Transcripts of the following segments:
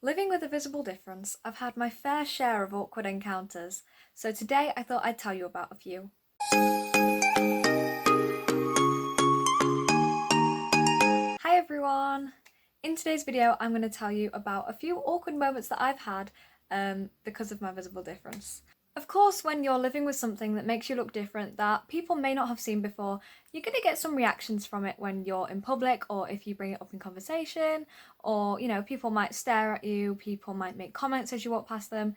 Living with a visible difference, I've had my fair share of awkward encounters, so today I thought I'd tell you about a few. Hi everyone! In today's video, I'm going to tell you about a few awkward moments that I've had because of my visible difference. Of course, when you're living with something that makes you look different that people may not have seen before, you're going to get some reactions from it when you're in public or if you bring it up in conversation, or, people might stare at you, people might make comments as you walk past them.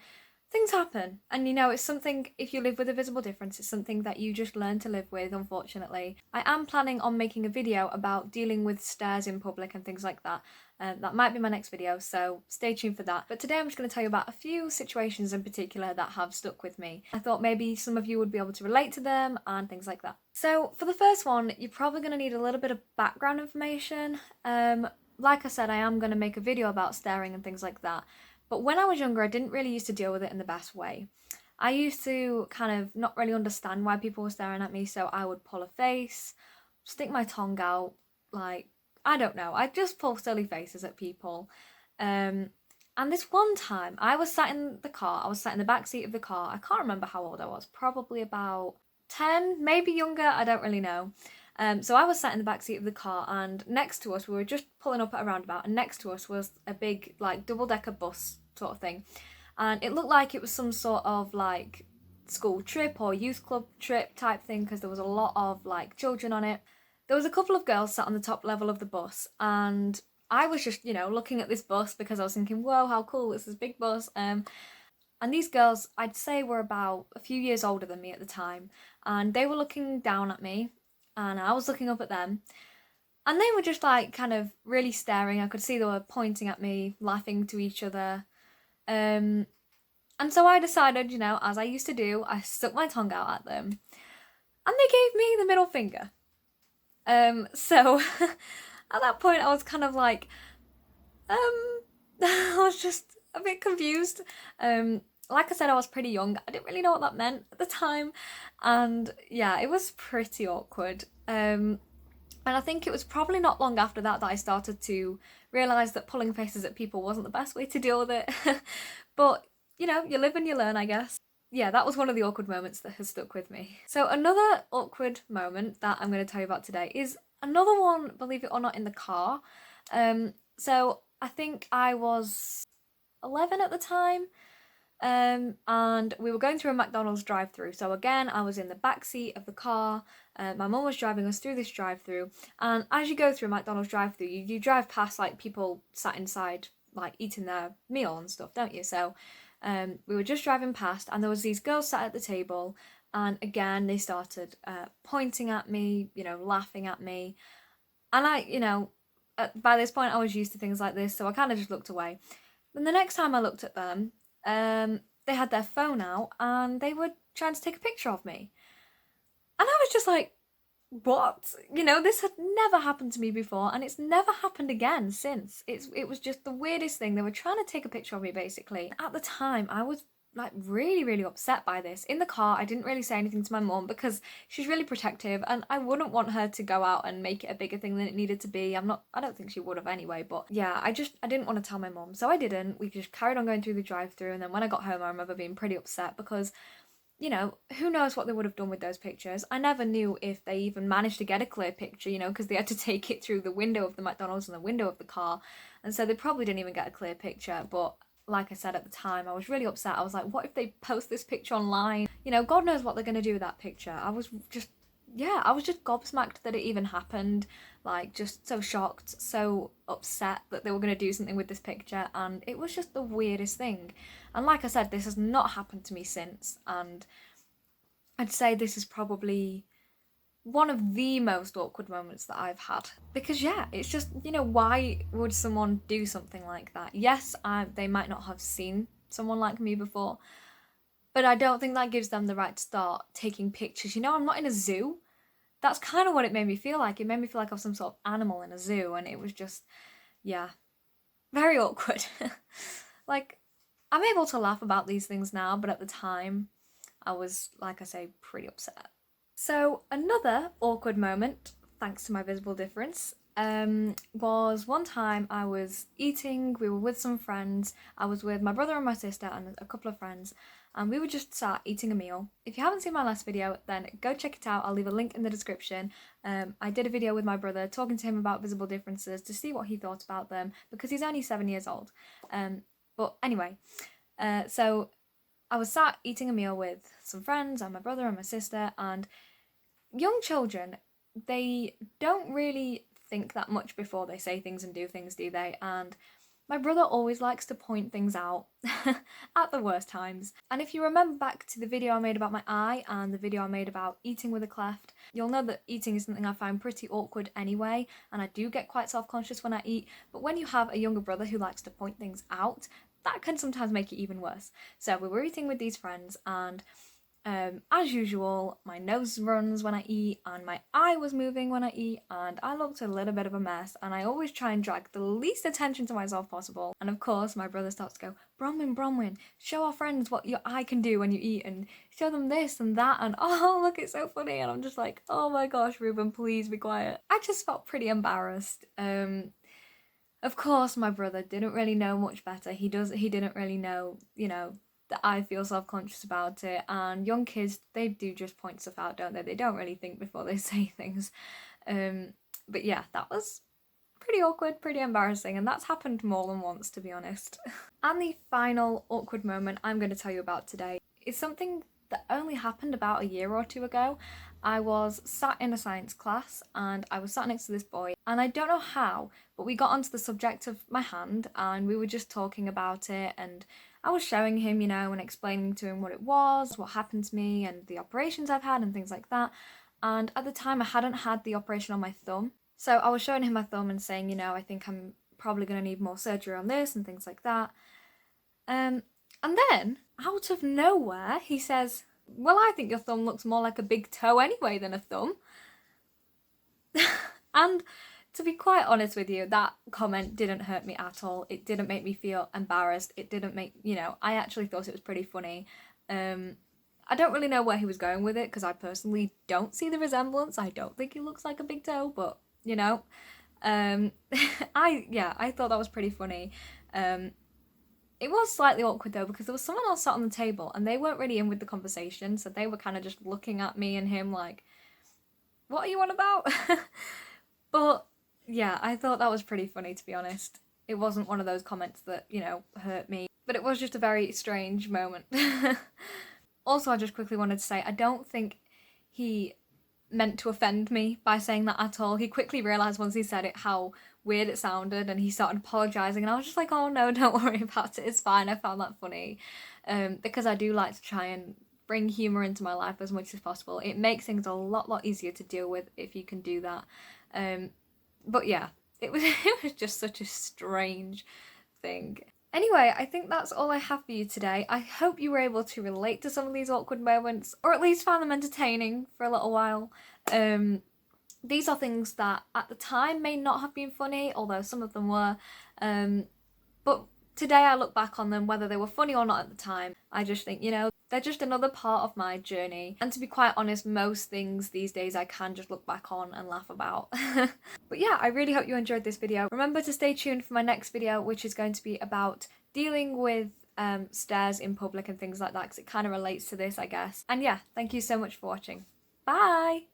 Things happen, and it's something, if you live with a visible difference, it's something that you just learn to live with, unfortunately. I am planning on making a video about dealing with stares in public and things like that. That might be my next video, so stay tuned for that. But today I'm just going to tell you about a few situations in particular that have stuck with me. I thought maybe some of you would be able to relate to them and things like that. So for the first one, you're probably going to need a little bit of background information. Like I said, I am going to make a video about staring and things like that. But when I was younger, I didn't really used to deal with it in the best way. I used to kind of not really understand why people were staring at me, so I would pull a face, stick my tongue out, like, I don't know, I'd just pull silly faces at people. And this one time, I was sat in the car, I was sat in the back seat of the car, I can't remember how old I was, probably about 10, maybe younger, I don't really know. So I was sat in the back seat of the car, and next to us, we were just pulling up at a roundabout, and next to us was a big, like, double-decker bus sort of thing. And it looked like it was some sort of, like, school trip or youth club trip type thing, because there was a lot of, like, children on it. There was a couple of girls sat on the top level of the bus, and I was just, looking at this bus because I was thinking, whoa, how cool, it's this big bus. And these girls, I'd say, were about a few years older than me at the time, and they were looking down at me, and I was looking up at them, and they were just like kind of really staring. I could see they were pointing at me, laughing to each other. And so I decided, as I used to do, I stuck my tongue out at them, and they gave me the middle finger. So at that point I was kind of like, I was just a bit confused. Like I said, I was pretty young. I didn't really know what that meant at the time. And yeah, it was pretty awkward. And I think it was probably not long after that that I started to realise that pulling faces at people wasn't the best way to deal with it. But, you live and you learn, I guess. Yeah, that was one of the awkward moments that has stuck with me. So another awkward moment that I'm going to tell you about today is another one, believe it or not, in the car. So I think I was 11 at the time. And we were going through a McDonald's drive-through. So again, I was in the back seat of the car. My mum was driving us through this drive-through, and as you go through a McDonald's drive-through, you drive past like people sat inside, like eating their meal and stuff, don't you? So we were just driving past, and there was these girls sat at the table, and again they started pointing at me, laughing at me, and by this point I was used to things like this, so I kind of just looked away. Then the next time I looked at them, they had their phone out and they were trying to take a picture of me. And I was just like, what? This had never happened to me before, and it's never happened again since. It was just the weirdest thing. They were trying to take a picture of me, basically. At the time, I was like really, really upset by this. In the car, I didn't really say anything to my mum because she's really protective, and I wouldn't want her to go out and make it a bigger thing than it needed to be. I don't think she would have anyway, but yeah, I didn't want to tell my mum, so I didn't. We just carried on going through the drive-through, and then when I got home, I remember being pretty upset because who knows what they would have done with those pictures. I never knew if they even managed to get a clear picture, because they had to take it through the window of the McDonald's and the window of the car, and so they probably didn't even get a clear picture. But like I said, at the time, I was really upset. I was like, what if they post this picture online? God knows what they're going to do with that picture. I was just gobsmacked that it even happened, like just so shocked, so upset that they were going to do something with this picture, and it was just the weirdest thing. And like I said, this has not happened to me since, and I'd say this is probably one of the most awkward moments that I've had. Because yeah, it's just, why would someone do something like that? Yes, they might not have seen someone like me before, but I don't think that gives them the right to start taking pictures. I'm not in a zoo. That's kind of what it made me feel like. It made me feel like I was some sort of animal in a zoo, and it was just, yeah, very awkward. Like, I'm able to laugh about these things now, but at the time, I was, like I say, pretty upset. So another awkward moment, thanks to my visible difference, was one time I was eating, we were with some friends, I was with my brother and my sister and a couple of friends, and we were just sat eating a meal. If you haven't seen my last video, then go check it out. I'll leave a link in the description. I did a video with my brother talking to him about visible differences to see what he thought about them, because he's only 7 years old. But anyway, so I was sat eating a meal with some friends and my brother and my sister, and young children, they don't really think that much before they say things and do things, do they? And my brother always likes to point things out at the worst times. And if you remember back to the video I made about my eye and the video I made about eating with a cleft, you'll know that eating is something I find pretty awkward anyway, and I do get quite self-conscious when I eat, but when you have a younger brother who likes to point things out, that can sometimes make it even worse. So we were eating with these friends, and as usual, my nose runs when I eat and my eye was moving when I eat, and I looked a little bit of a mess, and I always try and drag the least attention to myself possible. And of course, my brother starts to go, Bronwyn, show our friends what your eye can do when you eat, and show them this and that, and oh, look, it's so funny. And I'm just like, oh my gosh, Ruben, please be quiet. I just felt pretty embarrassed. Of course, my brother didn't really know much better. He didn't really know, that I feel self-conscious about it, and young kids, they do just point stuff out, don't they? They don't really think before they say things. But yeah, that was pretty awkward, pretty embarrassing, and that's happened more than once, to be honest. And the final awkward moment I'm going to tell you about today is something that only happened about a year or two ago. I was sat in a science class and I was sat next to this boy, and I don't know how, but we got onto the subject of my hand and we were just talking about it, and I was showing him, and explaining to him what it was, what happened to me, and the operations I've had and things like that. And at the time I hadn't had the operation on my thumb. So I was showing him my thumb and saying, I think I'm probably going to need more surgery on this and things like that. And then, out of nowhere, he says, well, I think your thumb looks more like a big toe anyway than a thumb. And to be quite honest with you, that comment didn't hurt me at all. It didn't make me feel embarrassed. It didn't make, I actually thought it was pretty funny. I don't really know where he was going with it, because I personally don't see the resemblance. I don't think he looks like a big toe, but, I thought that was pretty funny. It was slightly awkward though, because there was someone else sat on the table and they weren't really in with the conversation, so they were kind of just looking at me and him like, what are you on about? But yeah, I thought that was pretty funny, to be honest. It wasn't one of those comments that, hurt me, but it was just a very strange moment. Also, I just quickly wanted to say, I don't think he meant to offend me by saying that at all. He quickly realised once he said it how weird it sounded, and he started apologising, and I was just like, oh no, don't worry about it, it's fine. I found that funny, because I do like to try and bring humour into my life as much as possible. It makes things a lot easier to deal with if you can do that. But yeah, it was just such a strange thing. Anyway, I think that's all I have for you today. I hope you were able to relate to some of these awkward moments, or at least find them entertaining for a little while. These are things that at the time may not have been funny, although some of them were. But today I look back on them, whether they were funny or not at the time, I just think, they're just another part of my journey. And to be quite honest, most things these days I can just look back on and laugh about. But yeah, I really hope you enjoyed this video. Remember to stay tuned for my next video, which is going to be about dealing with stares in public and things like that, because it kind of relates to this, I guess. And yeah, thank you so much for watching. Bye!